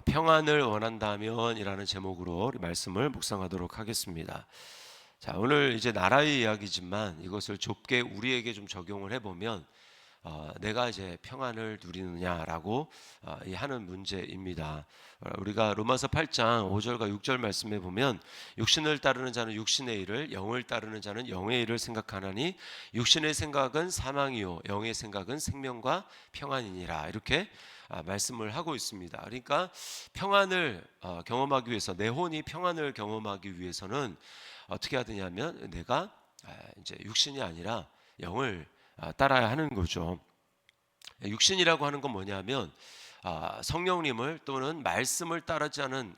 평안을 원한다면이라는 제목으로 우리 말씀을 묵상하도록 하겠습니다. 자, 오늘 이제 나라의 이야기지만 이것을 좁게 우리에게 좀 적용을 해보면 내가 이제 평안을 누리느냐라고 하는 문제입니다. 우리가 로마서 8장 5절과 6절 말씀에 보면 육신을 따르는 자는 육신의 일을, 영을 따르는 자는 영의 일을 생각하나니 육신의 생각은 사망이요 영의 생각은 생명과 평안이니라, 이렇게 말씀을 하고 있습니다. 그러니까 평안을 경험하기 위해서, 내 혼이 평안을 경험하기 위해서는 어떻게 해야 되냐면 내가 이제 육신이 아니라 영을 따라야 하는 거죠. 육신이라고 하는 건 뭐냐면 성령님을 또는 말씀을 따르지 않은,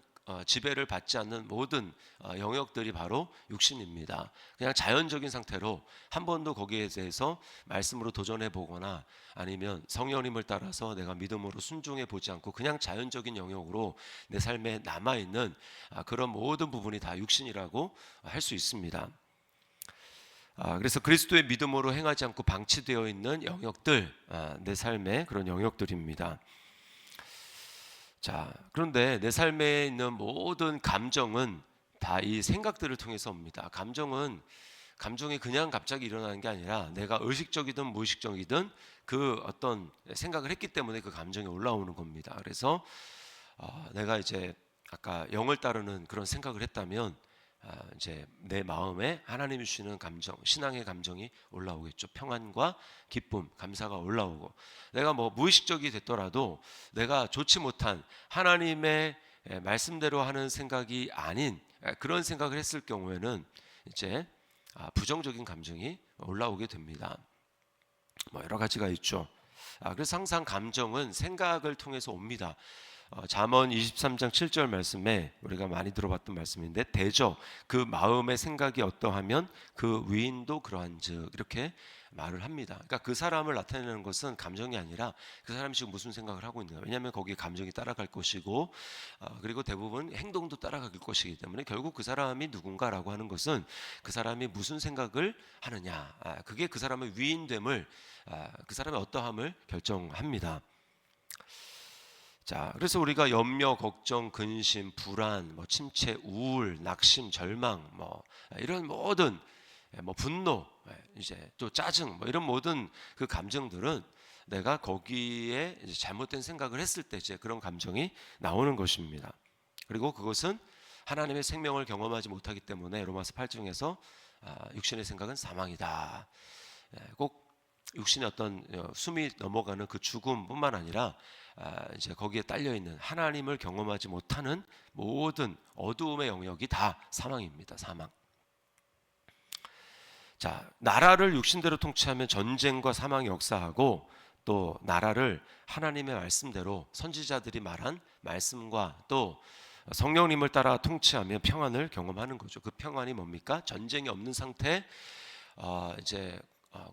지배를 받지 않는 모든 영역들이 바로 육신입니다. 그냥 자연적인 상태로 한 번도 거기에 대해서 말씀으로 도전해 보거나 아니면 성령님을 따라서 내가 믿음으로 순종해 보지 않고 그냥 자연적인 영역으로 내 삶에 남아있는 그런 모든 부분이 다 육신이라고 할 수 있습니다. 그래서 그리스도의 믿음으로 행하지 않고 방치되어 있는 영역들, 내 삶의 그런 영역들입니다. 자, 그런데 내 삶에 있는 모든 감정은 다 이 생각들을 통해서 옵니다. 감정이 그냥 갑자기 일어나는 게 아니라 내가 의식적이든 무의식적이든 그 어떤 생각을 했기 때문에 그 감정이 올라오는 겁니다. 그래서 내가 이제 아까 영을 따르는 그런 생각을 했다면 이제 내 마음에 하나님이 주시는 감정, 신앙의 감정이 올라오겠죠. 평안과 기쁨, 감사가 올라오고, 내가 뭐 무의식적이 됐더라도 내가 좋지 못한 하나님의 말씀대로 하는 생각이 아닌 그런 생각을 했을 경우에는 이제 부정적인 감정이 올라오게 됩니다. 뭐 여러 가지가 있죠. 그래서 항상 감정은 생각을 통해서 옵니다. 잠언 23장 7절 말씀에 우리가 많이 들어봤던 말씀인데, 대저 그 마음의 생각이 어떠하면 그 위인도 그러한즉, 이렇게 말을 합니다. 그러니까 그 사람을 나타내는 것은 감정이 아니라 그 사람이 지금 무슨 생각을 하고 있는가. 왜냐하면 거기에 감정이 따라갈 것이고, 그리고 대부분 행동도 따라갈 것이기 때문에 결국 그 사람이 누군가라고 하는 것은 그 사람이 무슨 생각을 하느냐, 그게 그 사람의 위인됨을, 그 사람의 어떠함을 결정합니다. 자, 그래서 우리가 염려, 걱정, 근심, 불안, 뭐 침체, 우울, 낙심, 절망, 뭐 이런 모든, 뭐 분노, 이제 또 짜증, 뭐 이런 모든 그 감정들은 내가 거기에 이제 잘못된 생각을 했을 때 이제 그런 감정이 나오는 것입니다. 그리고 그것은 하나님의 생명을 경험하지 못하기 때문에 로마서 8장에서 육신의 생각은 사망이다. 꼭 육신의 어떤 숨이 넘어가는 그 죽음뿐만 아니라 이제 거기에 딸려 있는 하나님을 경험하지 못하는 모든 어두움의 영역이 다 사망입니다. 사망. 자, 나라를 육신대로 통치하면 전쟁과 사망이 역사하고, 또 나라를 하나님의 말씀대로 선지자들이 말한 말씀과 또 성령님을 따라 통치하며 평안을 경험하는 거죠. 그 평안이 뭡니까? 전쟁이 없는 상태, 이제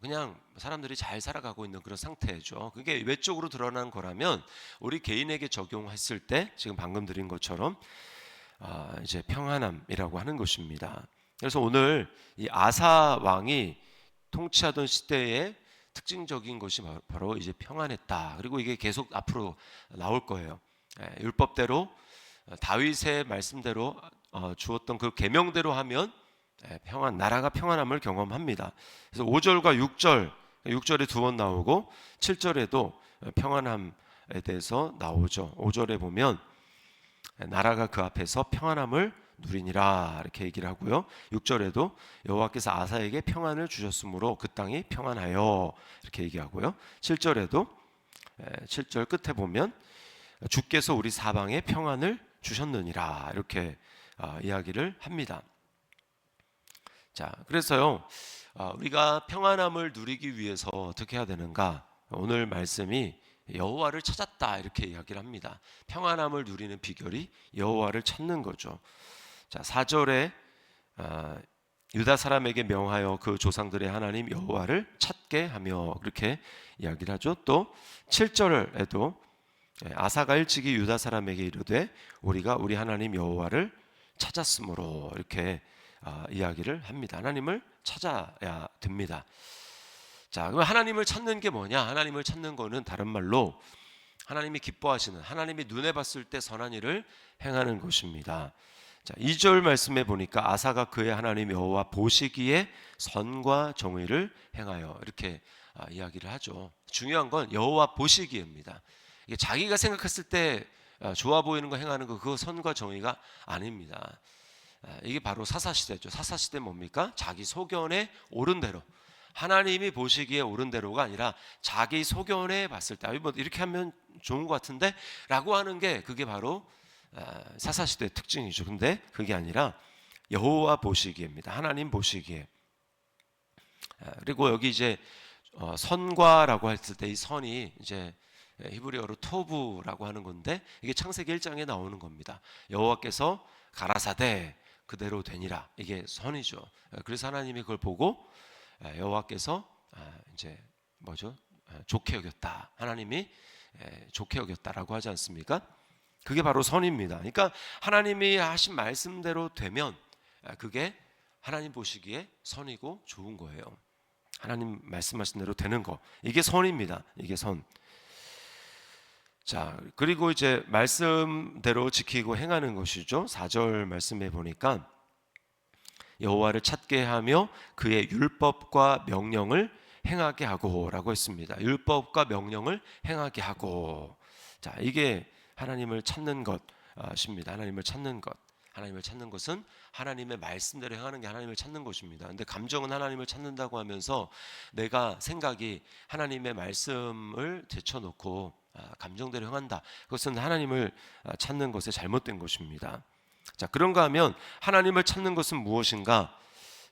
그냥 사람들이 잘 살아가고 있는 그런 상태죠. 그게 외적으로 드러난 거라면 우리 개인에게 적용했을 때 지금 방금 드린 것처럼 이제 평안함이라고 하는 것입니다. 그래서 오늘 이 아사 왕이 통치하던 시대의 특징적인 것이 바로 이제 평안했다. 그리고 이게 계속 앞으로 나올 거예요. 율법대로 다윗의 말씀대로 주었던 그 계명대로 하면 평안, 나라가 평안함을 경험합니다. 그래서 5절과 6절, 6절에 두 번 나오고 7절에도 평안함에 대해서 나오죠. 5절에 보면 나라가 그 앞에서 평안함을 누리니라, 이렇게 얘기를 하고요. 6절에도 여호와께서 아사에게 평안을 주셨으므로 그 땅이 평안하여, 이렇게 얘기하고요. 7절에도 7절 끝에 보면 주께서 우리 사방에 평안을 주셨느니라, 이렇게 이야기를 합니다. 자, 그래서요, 우리가 평안함을 누리기 위해서 어떻게 해야 되는가? 오늘 말씀이 여호와를 찾았다, 이렇게 이야기를 합니다. 평안함을 누리는 비결이 여호와를 찾는 거죠. 자, 4절에 유다 사람에게 명하여 그 조상들의 하나님 여호와를 찾게 하며, 그렇게 이야기를 하죠. 또 7절에도 아사가 일찍이 유다 사람에게 이르되 우리가 우리 하나님 여호와를 찾았으므로, 이렇게 이야기를 합니다. 하나님을 찾아야 됩니다. 자, 그럼 하나님을 찾는 게 뭐냐? 하나님을 찾는 거는 다른 말로 하나님이 기뻐하시는, 하나님이 눈에 봤을 때 선한 일을 행하는 것입니다. 자, 2절 말씀에 보니까 아사가 그의 하나님 여호와 보시기에 선과 정의를 행하여 이렇게 이야기를 하죠. 중요한 건 여호와 보시기에입니다. 이게 자기가 생각했을 때 좋아 보이는 거 행하는 거, 그거 선과 정의가 아닙니다. 이게 바로 사사시대죠. 사사시대 뭡니까? 자기 소견에 옳은 대로, 하나님이 보시기에 옳은 대로가 아니라 자기 소견에 봤을 때 뭐 이렇게 하면 좋은 것 같은데 라고 하는 게, 그게 바로 사사시대의 특징이죠. 근데 그게 아니라 여호와 보시기에입니다. 하나님 보시기에. 그리고 여기 이제 선과라고 했을 때 이 선이 이제 히브리어로 토부라고 하는 건데, 이게 창세기 1장에 나오는 겁니다. 여호와께서 가라사대 그대로 되니라, 이게 선이죠. 그래서 하나님이 그걸 보고 여호와께서 이제 뭐죠? 좋게 여겼다. 하나님이 좋게 여겼다라고 하지 않습니까? 그게 바로 선입니다. 그러니까 하나님이 하신 말씀대로 되면 그게 하나님 보시기에 선이고 좋은 거예요. 하나님 말씀하신 대로 되는 거, 이게 선입니다. 이게 선. 자, 그리고 이제 말씀대로 지키고 행하는 것이죠. 4절 말씀에 보니까 여호와를 찾게 하며 그의 율법과 명령을 행하게 하고라고 했습니다. 율법과 명령을 행하게 하고. 자, 이게 하나님을 찾는 것입니다. 하나님을 찾는 것. 하나님을 찾는 것은 하나님의 말씀대로 행하는 게 하나님을 찾는 것입니다. 근데 감정은 하나님을 찾는다고 하면서 내가 생각이 하나님의 말씀을 제쳐놓고 감정대로 행한다. 그것은 하나님을 찾는 것에 잘못된 것입니다. 자, 그런가 하면 하나님을 찾는 것은 무엇인가?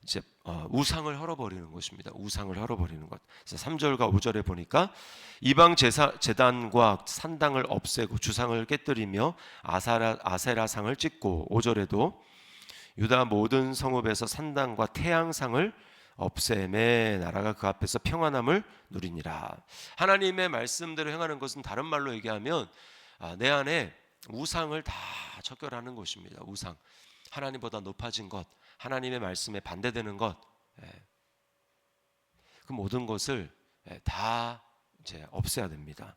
이제 우상을 헐어버리는 것입니다. 우상을 헐어버리는 것. 그래서 3절과 5절에 보니까 이방 제단과 산당을 없애고 주상을 깨뜨리며 아세라상을 찍고, 5절에도 유다 모든 성읍에서 산당과 태양상을 없애매 나라가 그 앞에서 평안함을 누리니라. 하나님의 말씀대로 행하는 것은 다른 말로 얘기하면 내 안에 우상을 다 척결하는 것입니다. 우상, 하나님보다 높아진 것, 하나님의 말씀에 반대되는 것, 그 모든 것을 다 이제 없애야 됩니다.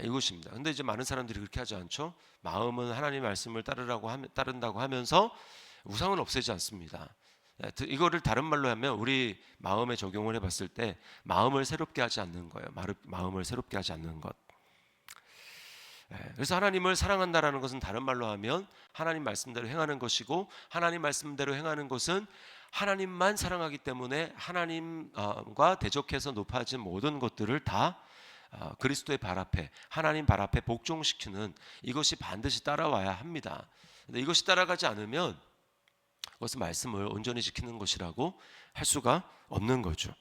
이것입니다. 근데 이제 많은 사람들이 그렇게 하지 않죠. 마음은 하나님의 말씀을 따른다고 하면서 우상은 없애지 않습니다. 이거를 다른 말로 하면 우리 마음에 적용을 해봤을 때 마음을 새롭게 하지 않는 거예요. 마음을 새롭게 하지 않는 것. 그래서 하나님을 사랑한다라는 것은 다른 말로 하면 하나님 말씀대로 행하는 것이고, 하나님 말씀대로 행하는 것은 하나님만 사랑하기 때문에 하나님과 대적해서 높아진 모든 것들을 다 그리스도의 발 앞에, 하나님 발 앞에 복종시키는, 이것이 반드시 따라와야 합니다. 근데 이것이 따라가지 않으면 그것은 말씀을 온전히 지키는 것이라고 할 수가 없는 거죠.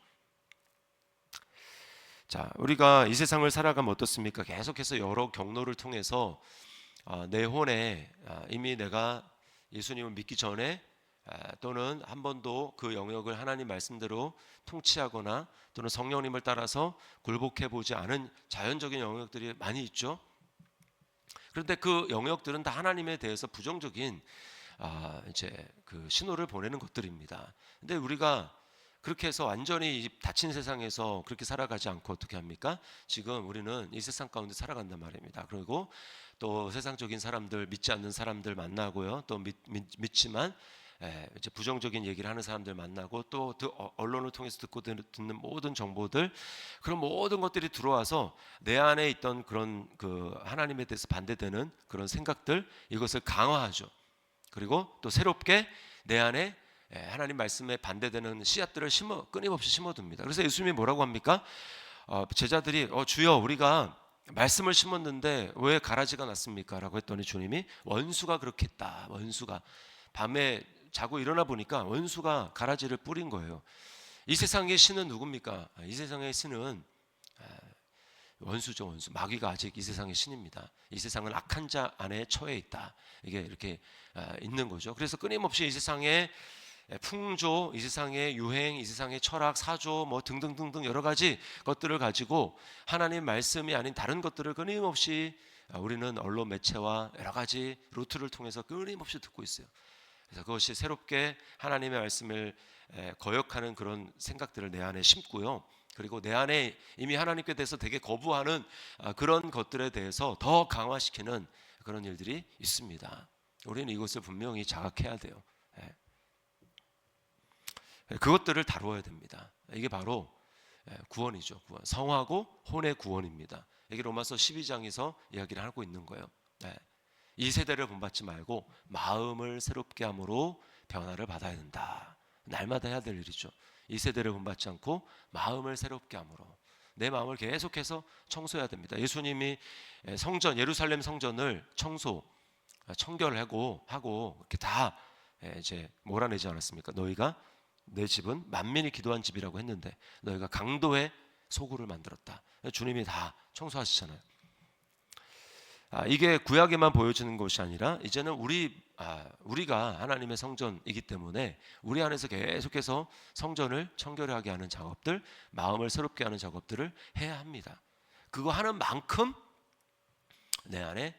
자, 우리가 이 세상을 살아가면 어떻습니까? 계속해서 여러 경로를 통해서 내 혼에 이미 내가 예수님을 믿기 전에 또는 한 번도 그 영역을 하나님 말씀대로 통치하거나 또는 성령님을 따라서 굴복해 보지 않은 자연적인 영역들이 많이 있죠. 그런데 그 영역들은 다 하나님에 대해서 부정적인 이제 그 신호를 보내는 것들입니다. 근데 우리가 그렇게 해서 완전히 닫힌 세상에서 그렇게 살아가지 않고 어떻게 합니까? 지금 우리는 이 세상 가운데 살아간단 말입니다. 그리고 또 세상적인 사람들, 믿지 않는 사람들 만나고요. 또 믿지만 이제 부정적인 얘기를 하는 사람들 만나고, 또 언론을 통해서 듣고 듣는 모든 정보들, 그런 모든 것들이 들어와서 내 안에 있던 그런 그 하나님에 대해서 반대되는 그런 생각들, 이것을 강화하죠. 그리고 또 새롭게 내 안에 하나님 말씀에 반대되는 씨앗들을 끊임없이 심어둡니다. 그래서 예수님이 뭐라고 합니까? 제자들이 주여 우리가 말씀을 심었는데 왜 가라지가 났습니까? 라고 했더니 주님이 원수가 그렇게 했다. 원수가 밤에 자고 일어나 보니까 원수가 가라지를 뿌린 거예요. 이 세상의 신은 누굽니까? 이 세상의 신은 원수죠. 원수. 마귀가 아직 이 세상의 신입니다. 이 세상은 악한 자 안에 처해 있다. 이게 이렇게 있는 거죠. 그래서 끊임없이 이 세상의 풍조, 이 세상의 유행, 이 세상의 철학, 사조 뭐 등등등등 여러 가지 것들을 가지고 하나님 말씀이 아닌 다른 것들을 끊임없이 우리는 언론 매체와 여러 가지 루트를 통해서 끊임없이 듣고 있어요. 그래서 그것이 새롭게 하나님의 말씀을 거역하는 그런 생각들을 내 안에 심고요. 그리고 내 안에 이미 하나님께 대해서 되게 거부하는 그런 것들에 대해서 더 강화시키는 그런 일들이 있습니다. 우리는 이것을 분명히 자각해야 돼요. 그것들을 다루어야 됩니다. 이게 바로 구원이죠. 구원. 성하고 혼의 구원입니다. 이게 로마서 12장에서 이야기를 하고 있는 거예요. 이 세대를 본받지 말고 마음을 새롭게 함으로 변화를 받아야 된다. 날마다 해야 될 일이죠. 이 세대를 본받지 않고 마음을 새롭게 함으로 내 마음을 계속해서 청소해야 됩니다. 예수님이 성전, 예루살렘 성전을 청결하고 하고 이렇게 다 이제 몰아내지 않았습니까? 너희가 내 집은 만민이 기도한 집이라고 했는데 너희가 강도의 소굴을 만들었다. 주님이 다 청소하시잖아요. 이게 구약에만 보여지는 것이 아니라 이제는 우리가 하나님의 성전이기 때문에 우리 안에서 계속해서 성전을 청결하게 하는 작업들, 마음을 새롭게 하는 작업들을 해야 합니다. 그거 하는 만큼 내 안에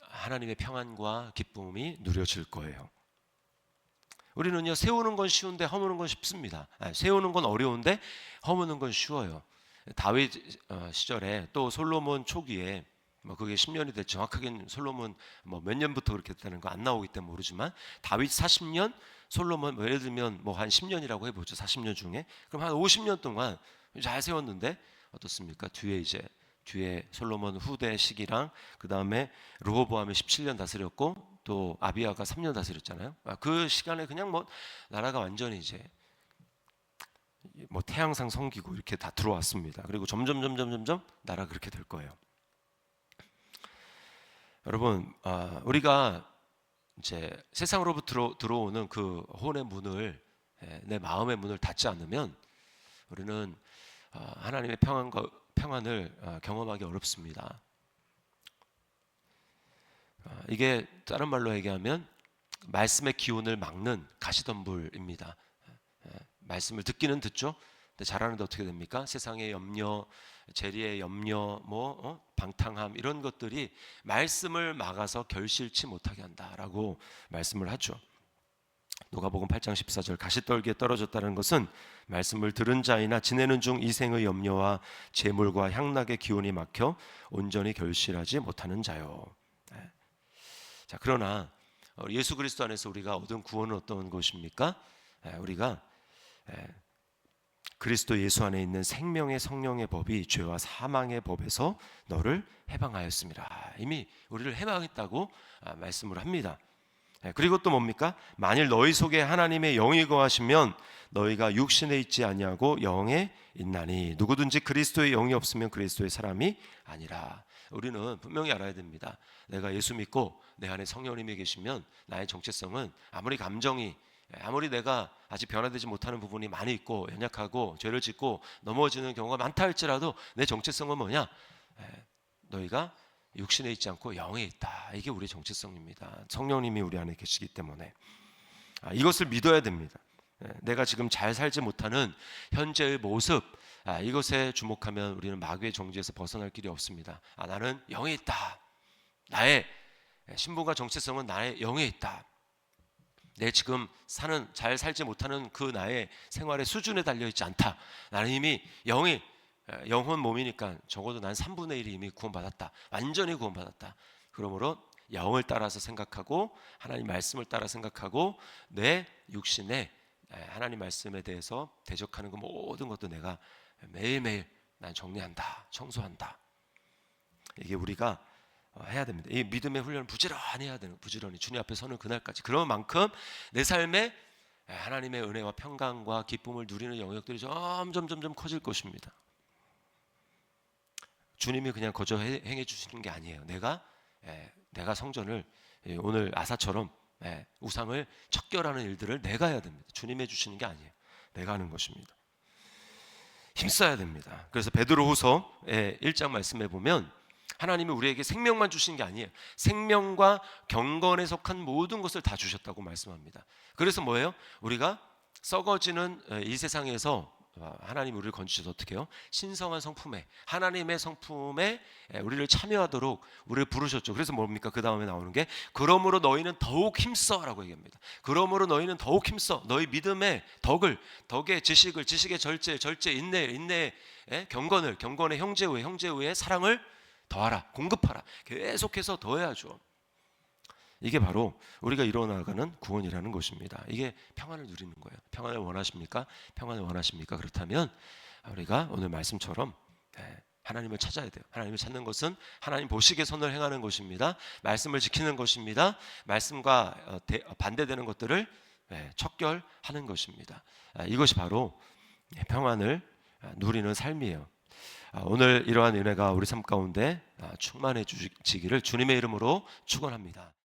하나님의 평안과 기쁨이 누려질 거예요. 우리는요, 세우는 건 쉬운데 허무는 건 쉽습니다. 세우는 건 어려운데 허무는 건 쉬워요. 다윗 시절에 또 솔로몬 초기에 그게 10년이 됐죠. 정확하게는 솔로몬 몇 년부터 그렇게 됐다는 거 안 나오기 때문에 모르지만 다윗 40년, 솔로몬 예를 들면 한 10년이라고 해보죠. 40년 중에 그럼 한 50년 동안 잘 세웠는데 어떻습니까? 뒤에 솔로몬 후대 시기랑 그 다음에 르호보암이 17년 다스렸고 또 아비야가 3년 다스렸잖아요. 그 시간에 그냥 나라가 완전히 이제 태양상 성기고 이렇게 다 들어왔습니다. 그리고 점점 나라가 그렇게 될 거예요. 여러분, 우리가 이제 세상으로부터 들어오는 그 혼의 문을 내 마음의 문을 닫지 않으면 우리는 하나님의 평안을 경험하기 어렵습니다. 이게 다른 말로 얘기하면 말씀의 기운을 막는 가시덤불입니다. 말씀을 듣기는 듣죠. 근데 잘하는데 어떻게 됩니까? 세상의 염려, 재리의 염려, 방탕함 이런 것들이 말씀을 막아서 결실치 못하게 한다라고 말씀을 하죠. 누가복음 8장 14절 가시떨기에 떨어졌다는 것은 말씀을 들은 자이나 지내는 중 이생의 염려와 재물과 향락의 기운이 막혀 온전히 결실하지 못하는 자요. 자, 그러나 예수 그리스도 안에서 우리가 얻은 구원은 어떤 것입니까? 우리가 그리스도 예수 안에 있는 생명의 성령의 법이 죄와 사망의 법에서 너를 해방하였습니다. 이미 우리를 해방했다고 말씀을 합니다. 그리고 또 뭡니까? 만일 너희 속에 하나님의 영이 거하시면 너희가 육신에 있지 아니하고 영에 있나니 누구든지 그리스도의 영이 없으면 그리스도의 사람이 아니라. 우리는 분명히 알아야 됩니다. 내가 예수 믿고 내 안에 성령님이 계시면 나의 정체성은 아무리 내가 아직 변화되지 못하는 부분이 많이 있고 연약하고 죄를 짓고 넘어지는 경우가 많다 할지라도 내 정체성은 뭐냐? 너희가 육신에 있지 않고 영에 있다. 이게 우리의 정체성입니다. 성령님이 우리 안에 계시기 때문에 이것을 믿어야 됩니다. 내가 지금 잘 살지 못하는 현재의 모습, 이것에 주목하면 우리는 마귀의 정죄에서 벗어날 길이 없습니다. 나는 영에 있다. 나의 신분과 정체성은 나의 영에 있다. 내 지금 잘 살지 못하는 그 나의 생활의 수준에 달려있지 않다. 나는 이미 영혼 몸이니까 적어도 난 3분의 1이 이미 구원받았다. 완전히 구원받았다. 그러므로 영을 따라서 생각하고 하나님 말씀을 따라 생각하고 내 육신에 하나님 말씀에 대해서 대적하는 그 모든 것도 내가 매일매일 난 정리한다. 청소한다. 이게 우리가 해야 됩니다. 이 믿음의 훈련을 부지런히 해야 되는, 부지런히 주님 앞에 서는 그날까지. 그런 만큼 내 삶에 하나님의 은혜와 평강과 기쁨을 누리는 영역들이 점점 커질 것입니다. 주님이 그냥 거저 행해 주시는 게 아니에요. 내가 성전을 오늘 아사처럼 우상을 척결하는 일들을 내가 해야 됩니다. 주님 해주시는 게 아니에요. 내가 하는 것입니다. 힘써야 됩니다. 그래서 베드로후서 1장 말씀해 보면 하나님이 우리에게 생명만 주신 게 아니에요. 생명과 경건에 속한 모든 것을 다 주셨다고 말씀합니다. 그래서 뭐예요? 우리가 썩어지는 이 세상에서 하나님 우리를 건지셔서 어떻게 해요? 신성한 성품에, 하나님의 성품에 우리를 참여하도록 우리를 부르셨죠. 그래서 뭡니까? 그 다음에 나오는 게 그러므로 너희는 더욱 힘써라고 얘기합니다. 그러므로 너희는 더욱 힘써. 너희 믿음의 덕의 지식을, 지식의 절제 인내의 경건의 형제의 사랑을 더하라, 공급하라. 계속해서 더해야죠. 이게 바로 우리가 이뤄나가는 구원이라는 것입니다. 이게 평안을 누리는 거예요. 평안을 원하십니까? 평안을 원하십니까? 그렇다면 우리가 오늘 말씀처럼 하나님을 찾아야 돼요. 하나님을 찾는 것은 하나님 보시기에 선을 행하는 것입니다. 말씀을 지키는 것입니다. 말씀과 반대되는 것들을 척결하는 것입니다. 이것이 바로 평안을 누리는 삶이에요. 오늘 이러한 은혜가 우리 삶 가운데 충만해 주시기를 주님의 이름으로 축원합니다.